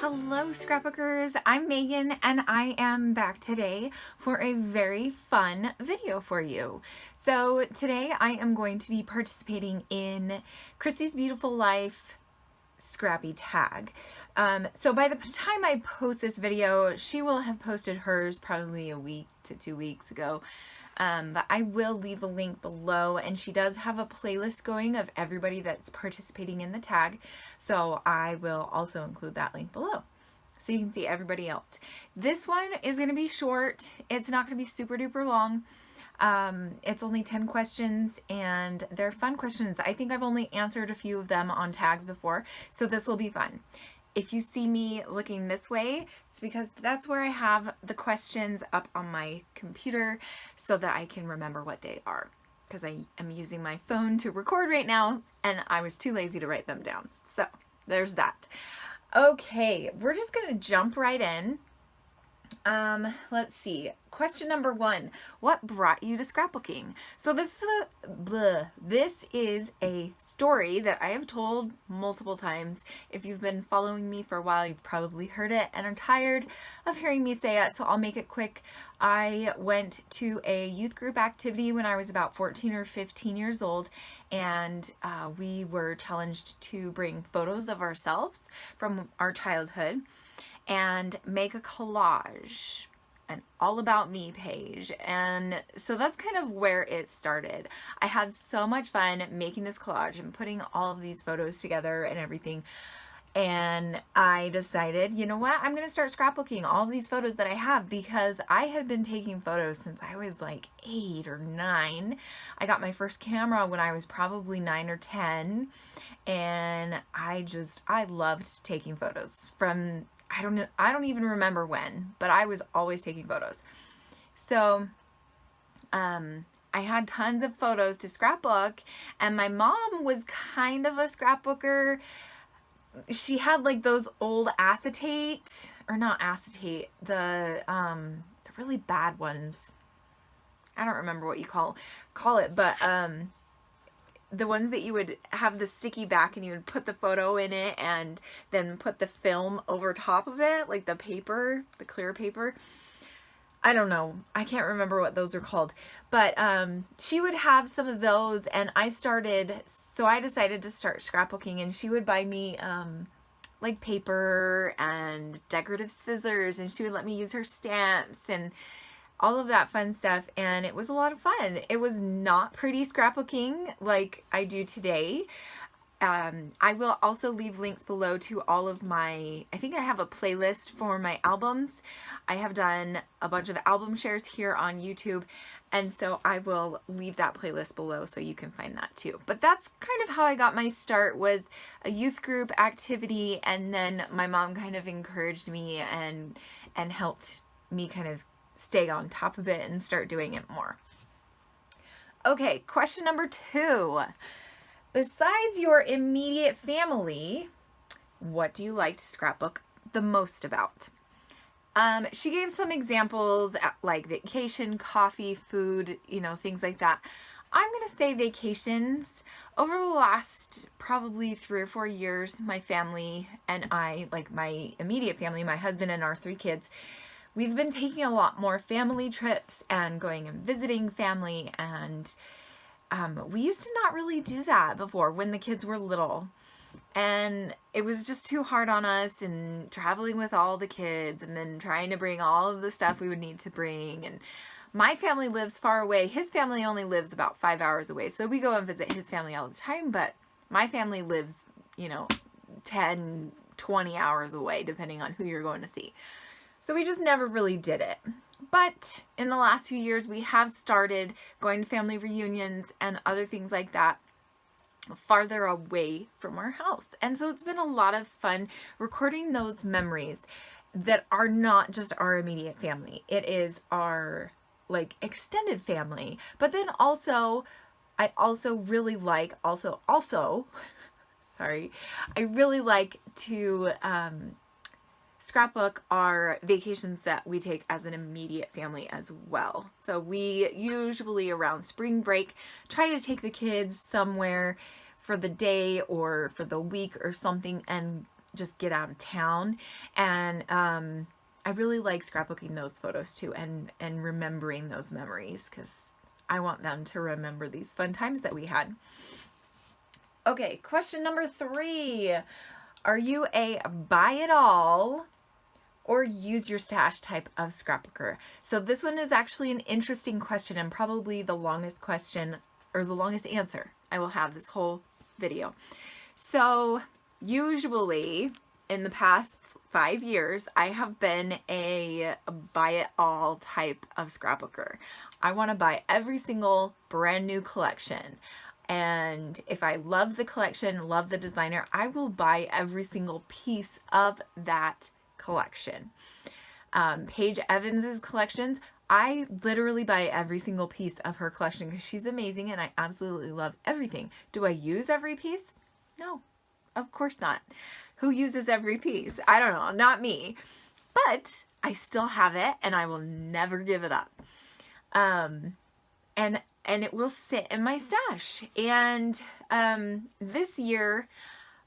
Hello scrapbookers, I'm Megan and I am back today for a very fun video for you. So today I am going to be participating in Christy's Beautiful Life Scrappy tag. So by the time I post this video, she will have posted hers probably a week to 2 weeks ago. But I will leave a link below, and she does have a playlist going of everybody that's participating in the tag, so I will also include that link below so you can see everybody else. This one is going to be short. It's not going to be super duper long. It's only 10 questions and they're fun questions. I think I've only answered a few of them on tags before, so this will be fun. If you see me looking this way, it's because that's where I have the questions up on my computer so that I can remember what they are, because I am using my phone to record right now and I was too lazy to write them down. So there's that. Okay, we're just gonna jump right in. Let's see. Question number 1. What brought you to scrapbooking? So this is a story that I have told multiple times. If you've been following me for a while, you've probably heard it and are tired of hearing me say it, so I'll make it quick. I went to a youth group activity when I was about 14 or 15 years old, and we were challenged to bring photos of ourselves from our childhood and make a collage, an all about me page. And so that's kind of where it started. I had so much fun making this collage and putting all of these photos together and everything. And I decided, you know what, I'm going to start scrapbooking all of these photos that I have, because I had been taking photos since I was like 8 or 9. I got my first camera when I was probably 9 or 10. And I loved taking photos from, I don't even remember when, but I was always taking photos. So I had tons of photos to scrapbook, and my mom was kind of a scrapbooker. She had like those old acetate, or not acetate, the really bad ones. I don't remember what you call it, but the ones that you would have the sticky back and you would put the photo in it and then put the film over top of it, like the paper, the clear paper. I don't know. I can't remember what those are called. But she would have some of those, and I decided to start scrapbooking, and she would buy me like paper and decorative scissors, and she would let me use her stamps and all of that fun stuff, and it was a lot of fun. It was not pretty scrapbooking like I do today. I will also leave links below to all of my, I think I have a playlist for my albums. I have done a bunch of album shares here on YouTube, and so I will leave that playlist below so you can find that too. But that's kind of how I got my start, was a youth group activity, and then my mom kind of encouraged me and helped me kind of stay on top of it and start doing it more. Okay, question number 2. Besides your immediate family, what do you like to scrapbook the most about? She gave some examples like vacation, coffee, food, things like that. I'm going to say vacations. Over the last probably 3 or 4 years, my family and I, like my immediate family, my husband and our 3 kids, we've been taking a lot more family trips and going and visiting family, and we used to not really do that before when the kids were little, and it was just too hard on us, and traveling with all the kids and then trying to bring all of the stuff we would need to bring. And my family lives far away. His family only lives about 5 hours away, so we go and visit his family all the time, but my family lives 10, 20 hours away depending on who you're going to see. So we just never really did it. But in the last few years, we have started going to family reunions and other things like that farther away from our house. And so it's been a lot of fun recording those memories that are not just our immediate family. It is our like extended family. But then also, I also really like, sorry, I really like to scrapbook our vacations that we take as an immediate family as well. So we usually around spring break try to take the kids somewhere for the day or for the week or something, and just get out of town. And I really like scrapbooking those photos too, and remembering those memories, because I want them to remember these fun times that we had. Okay, question number 3. Are you a buy it all or use your stash type of scrapbooker? So this one is actually an interesting question, and probably the longest question, or the longest answer I will have this whole video. So usually in the past 5 years, I have been a buy it all type of scrapbooker. I want to buy every single brand new collection. And if I love the collection, love the designer, I will buy every single piece of that collection. Paige Evans's collections, I literally buy every single piece of her collection because she's amazing and I absolutely love everything. Do I use every piece? No, of course not. Who uses every piece? I don't know, not me. But I still have it and I will never give it up. And it will sit in my stash. And this year,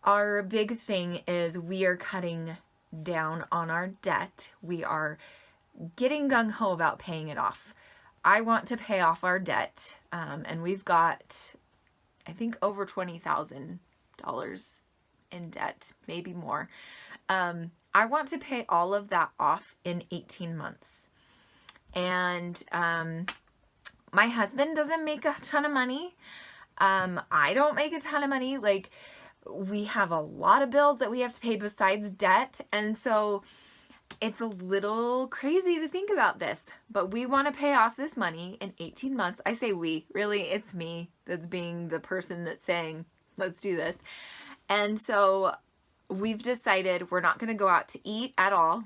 our big thing is we are cutting down on our debt. We are getting gung-ho about paying it off. I want to pay off our debt, and we've got, I think, over $20,000 in debt, maybe more. I want to pay all of that off in 18 months. And my husband doesn't make a ton of money. I don't make a ton of money. Like, we have a lot of bills that we have to pay besides debt. And so it's a little crazy to think about this, but we want to pay off this money in 18 months. I say we, really, it's me that's being the person that's saying, let's do this. And so we've decided we're not going to go out to eat at all.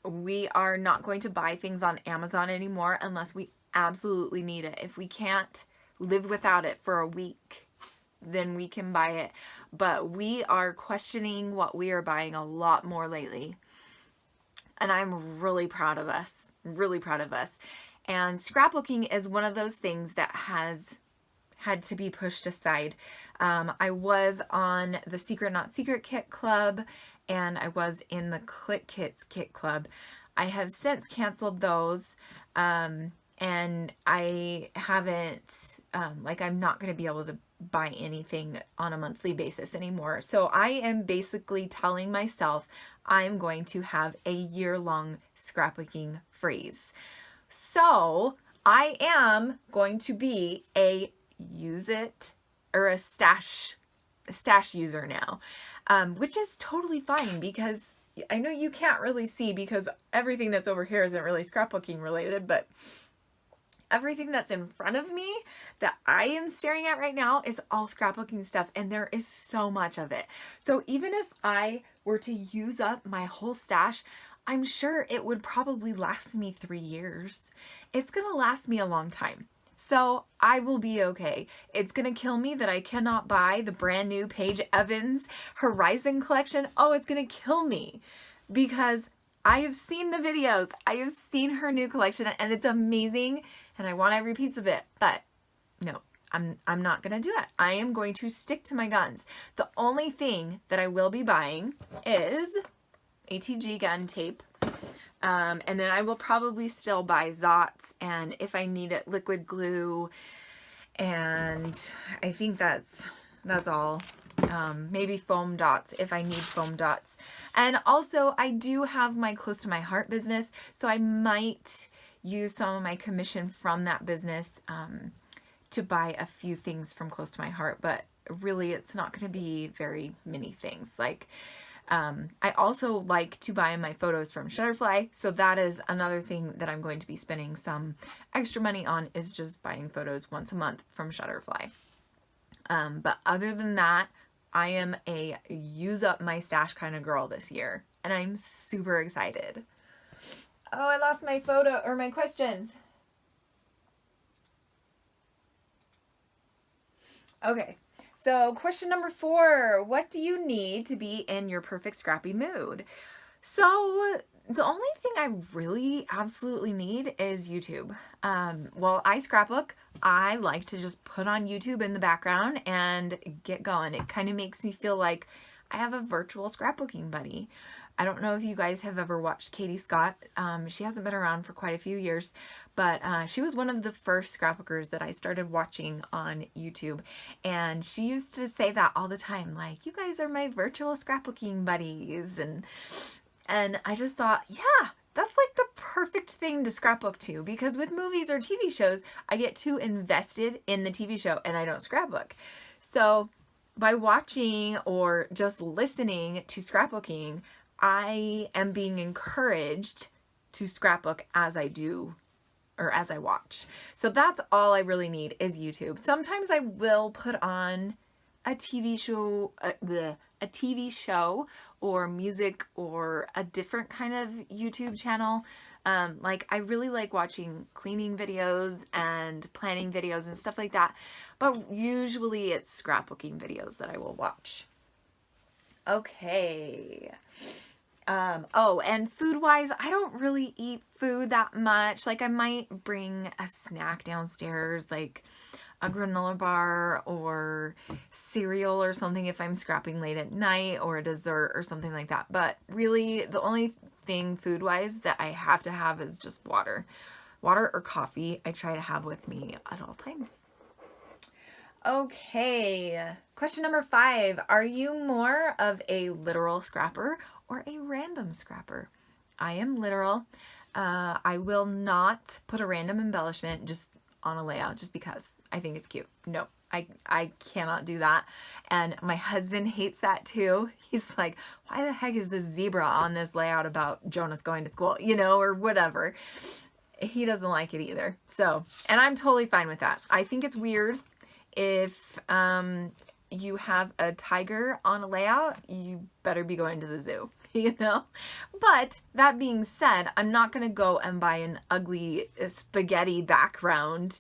We are not going to buy things on Amazon anymore unless we absolutely need it. If we can't live without it for a week, then we can buy it. But we are questioning what we are buying a lot more lately. And I'm really proud of us, really proud of us. And scrapbooking is one of those things that has had to be pushed aside. I was on the Secret Not Secret Kit Club, and I was in the Click Kits Kit Club. I have since canceled those, and I haven't, I'm not going to be able to buy anything on a monthly basis anymore. So I am basically telling myself I'm going to have a year-long scrapbooking freeze. So I am going to be a use it or a stash user now, which is totally fine because I know you can't really see because everything that's over here isn't really scrapbooking related, but everything that's in front of me that I am staring at right now is all scrapbooking stuff, and there is so much of it. So even if I were to use up my whole stash, I'm sure it would probably last me 3 years. It's gonna last me a long time. So I will be okay. It's gonna kill me that I cannot buy the brand new Paige Evans Horizon collection. Oh, it's gonna kill me because I have seen the videos. I have seen her new collection and it's amazing and I want every piece of it, but no, I'm not gonna do it. I am going to stick to my guns. The only thing that I will be buying is ATG gun tape. And then I will probably still buy Zots, and if I need it, liquid glue, and I think that's all. Maybe foam dots if I need foam dots. And also I do have my Close to My Heart business, so I might use some of my commission from that business to buy a few things from Close to My Heart, but really it's not going to be very many things. Like, I also like to buy my photos from Shutterfly, so that is another thing that I'm going to be spending some extra money on, is just buying photos once a month from Shutterfly. But other than that, I am a use up my stash kind of girl this year, and I'm super excited. Oh, I lost my photo or my questions. Okay. So question number 4, what do you need to be in your perfect scrappy mood? So the only thing I really absolutely need is YouTube. Well, I scrapbook. I like to just put on YouTube in the background and get going. It kind of makes me feel like I have a virtual scrapbooking buddy. I don't know if you guys have ever watched Katie Scott. She hasn't been around for quite a few years, but she was one of the first scrapbookers that I started watching on YouTube. And she used to say that all the time, like, you guys are my virtual scrapbooking buddies. And I just thought, yeah, that's like the perfect thing to scrapbook to, because with movies or TV shows, I get too invested in the TV show and I don't scrapbook. So by watching or just listening to scrapbooking, I am being encouraged to scrapbook as I do or as I watch. So that's all I really need is YouTube. Sometimes I will put on a TV show, a TV show or music or a different kind of YouTube channel. Like I really like watching cleaning videos and planning videos and stuff like that. But usually it's scrapbooking videos that I will watch. Okay. Oh, and food-wise, I don't really eat food that much. Like I might bring a snack downstairs, like a granola bar or cereal or something if I'm scrapping late at night, or a dessert or something like that. But really, the only thing food-wise that I have to have is just water. Water or coffee I try to have with me at all times. Okay, question number 5. Are you more of a literal scrapper or a random scrapper? I am literal. I will not put a random embellishment just on a layout just because I think it's cute. No, I cannot do that. And my husband hates that too. He's like, why the heck is this zebra on this layout about Jonas going to school, you know, or whatever. He doesn't like it either. So, and I'm totally fine with that. I think it's weird if you have a tiger on a layout, you better be going to the zoo, you know? But that being said, I'm not going to go and buy an ugly spaghetti background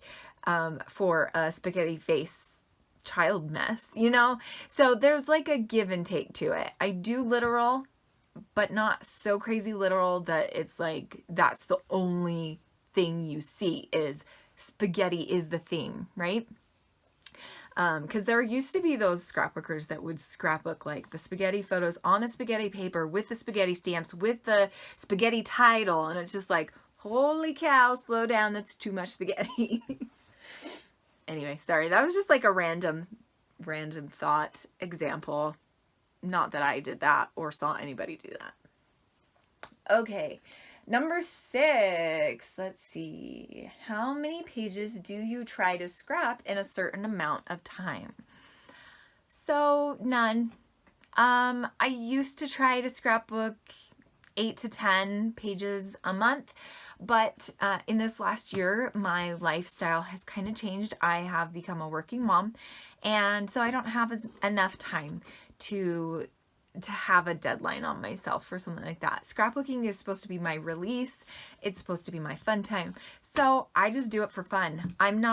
for a spaghetti face child mess, you know? So there's like a give and take to it. I do literal, but not so crazy literal that it's like that's the only thing you see is spaghetti is the theme, right? Because there used to be those scrapbookers that would scrapbook like the spaghetti photos on a spaghetti paper with the spaghetti stamps with the spaghetti title, and it's just like, holy cow, slow down, that's too much spaghetti. Anyway, sorry, that was just like a random thought example. Not that I did that or saw anybody do that. Okay. Number 6, let's see. How many pages do you try to scrap in a certain amount of time? So none. I used to try to scrapbook 8 to 10 pages a month, but in this last year, my lifestyle has kind of changed. I have become a working mom, and so I don't have enough time to have a deadline on myself for something like that. Scrapbooking is supposed to be my release. It's supposed to be my fun time. So I just do it for fun. I'm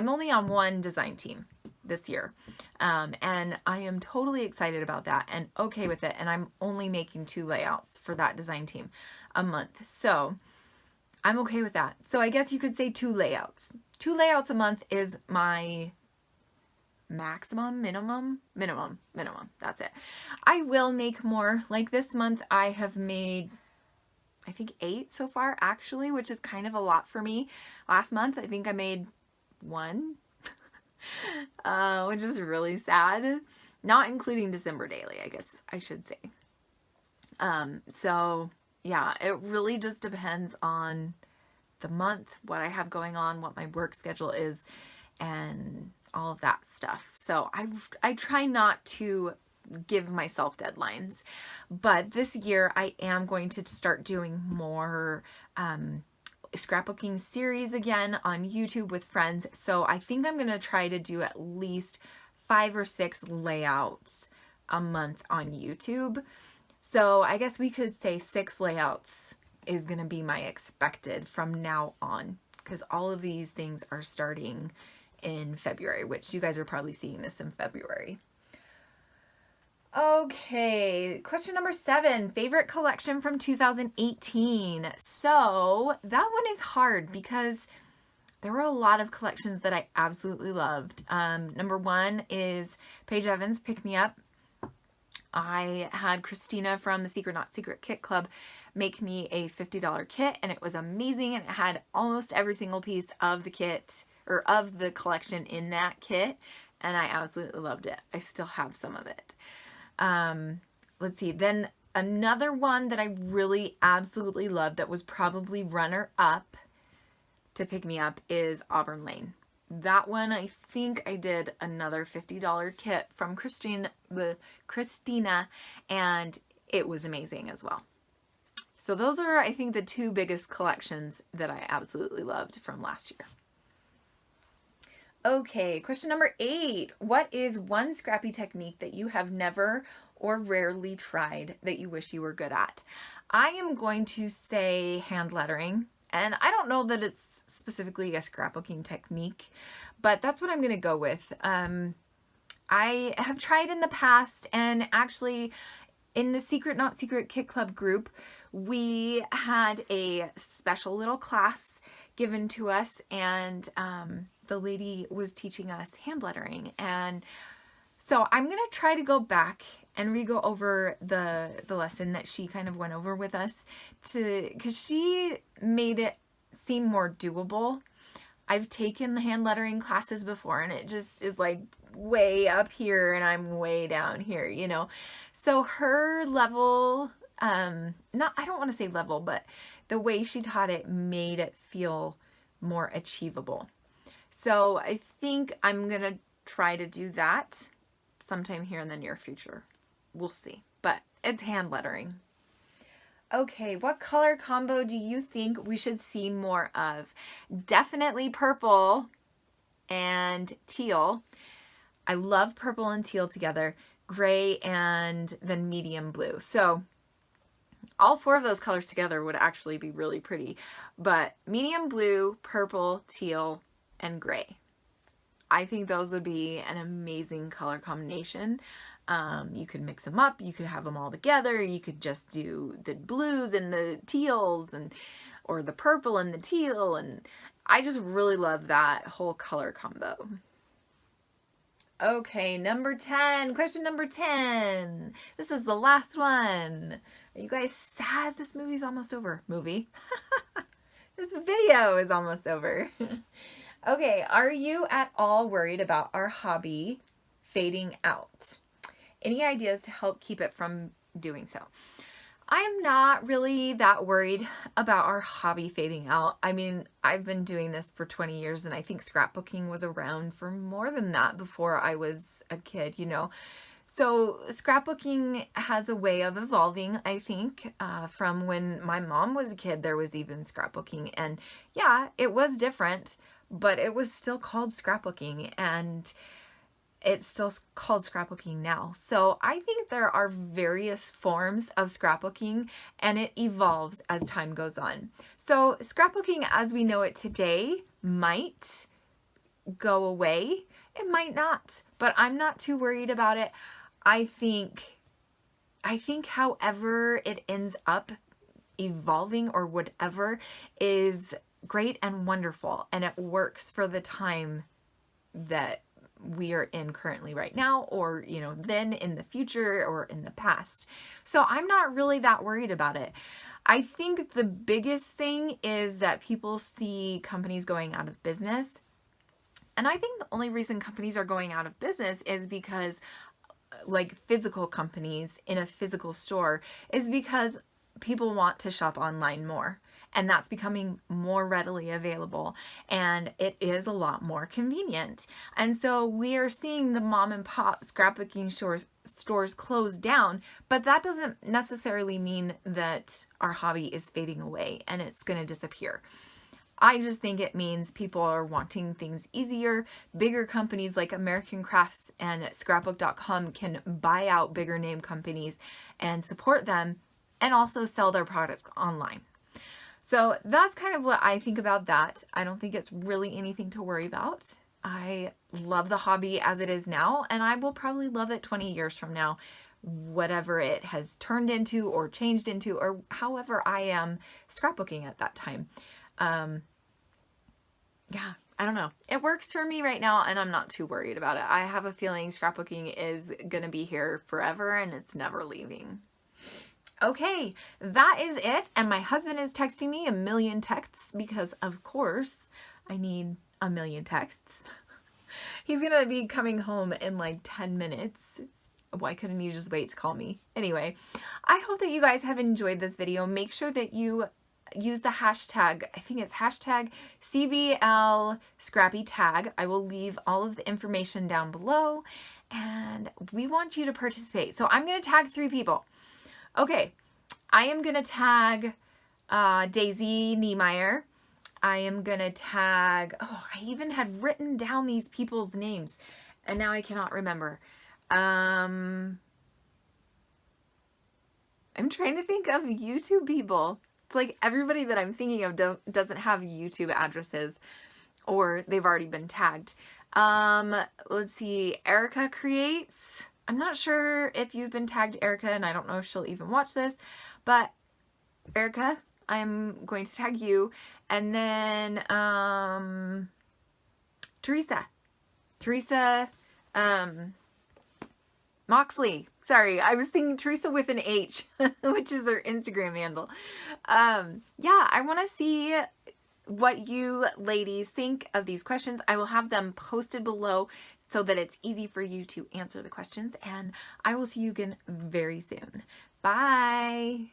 only on one design team this year. And I am totally excited about that and okay with it. And I'm only making 2 layouts for that design team a month. So I'm okay with that. So I guess you could say 2 layouts. 2 layouts a month is my minimum. That's it. I will make more. Like this month I have made, I think 8 so far actually, which is kind of a lot for me. Last month I think I made 1, which is really sad. Not including December daily, I guess I should say. So yeah, it really just depends on the month, what I have going on, what my work schedule is, and all of that stuff. So I try not to give myself deadlines, but this year I am going to start doing more scrapbooking series again on YouTube with friends. So I think I'm going to try to do at least 5 or 6 layouts a month on YouTube. So I guess we could say 6 layouts is going to be my expected from now on, because all of these things are starting in February, which you guys are probably seeing this in February. Okay, question number 7, favorite collection from 2018. So that one is hard because there were a lot of collections that I absolutely loved. Number 1 is Paige Evans' Pick Me Up. I had Christina from the Secret Not Secret Kit Club make me a $50 kit, and it was amazing, and it had almost every single piece of the kit, or of the collection in that kit, and I absolutely loved it. I still have some of it. Let's see, then another one that I really absolutely loved that was probably runner up to pick me up is Auburn Lane. That one, I think I did another $50 kit from Christina, and it was amazing as well. So those are, I think, the two biggest collections that I absolutely loved from last year. Okay, question number 8. What is one Scrappy technique that you have never or rarely tried that you wish you were good at? I am going to say hand lettering. And I don't know that it's specifically a scrapbooking technique, but that's what I'm going to go with. I have tried in the past, and actually in the Secret Not Secret Kit Club group, we had a special little class given to us, and the lady was teaching us hand lettering. And so I'm going to try to go back and re-go over the lesson that she kind of went over with us, because she made it seem more doable. I've taken the hand lettering classes before, and it just is like way up here and I'm way down here, you know. So her level, I don't want to say level, but the way she taught it made it feel more achievable. So I think I'm going to try to do that sometime here in the near future. We'll see, but it's hand lettering. Okay, what color combo do you think we should see more of? Definitely purple and teal. I love purple and teal together. Gray and then medium blue. So all 4 of those colors together would actually be really pretty. But medium blue, purple, teal, and gray. I think those would be an amazing color combination. You could mix them up, you could have them all together, you could just do the blues and the teals, or the purple and the teal, and I just really love that whole color combo. Okay, number 10, question number 10. This is the last one. Are you guys sad this movie's almost over? This video is almost over. Okay, are you at all worried about our hobby fading out? Any ideas to help keep it from doing so? I am not really that worried about our hobby fading out. I mean, I've been doing this for 20 years, and I think scrapbooking was around for more than that before I was a kid, you know. So scrapbooking has a way of evolving, I think. From when my mom was a kid, there was even scrapbooking. And yeah, it was different, but it was still called scrapbooking, and it's still called scrapbooking now. So I think there are various forms of scrapbooking, and it evolves as time goes on. So scrapbooking as we know it today might go away. It might not, but I'm not too worried about it. I think however it ends up evolving or whatever is great and wonderful, and it works for the time that we are in currently right now, or, you know, then in the future or in the past. So I'm not really that worried about it. I think the biggest thing is that people see companies going out of business. And I think the only reason companies are going out of business is because, like physical companies in a physical store, is because people want to shop online more. And that's becoming more readily available, and it is a lot more convenient. And so we are seeing the mom and pop scrapbooking stores close down, but that doesn't necessarily mean that our hobby is fading away and it's going to disappear. I just think it means people are wanting things easier. Bigger companies like American Crafts and Scrapbook.com can buy out bigger name companies and support them, and also sell their product online. So that's kind of what I think about that. I don't think it's really anything to worry about. I love the hobby as it is now, and I will probably love it 20 years from now, whatever it has turned into or changed into, or however I am scrapbooking at that time. Yeah, I don't know. It works for me right now, and I'm not too worried about it. I have a feeling scrapbooking is going to be here forever, and it's never leaving. Okay, that is it. And my husband is texting me a million texts because, of course, I need a million texts. He's going to be coming home in like 10 minutes. Why couldn't you just wait to call me? Anyway, I hope that you guys have enjoyed this video. Make sure that you use the hashtag, I think it's hashtag CBL Scrappy Tag. I will leave all of the information down below, and we want you to participate. So I'm going to tag 3 people. Okay, I am going to tag Daisy Niemeyer. I am going to tag, oh, I even had written down these people's names, and now I cannot remember. I'm trying to think of YouTube people. It's like everybody that I'm thinking of doesn't have YouTube addresses, or they've already been tagged. Let's see. Erica Creates. I'm not sure if you've been tagged, Erica, and I don't know if she'll even watch this, but Erica, I'm going to tag you. And then Teresa, Moxley. Sorry, I was thinking Teresa with an H, which is her Instagram handle. Yeah, I want to see what you ladies think of these questions. I will have them posted below so that it's easy for you to answer the questions, and I will see you again very soon. Bye.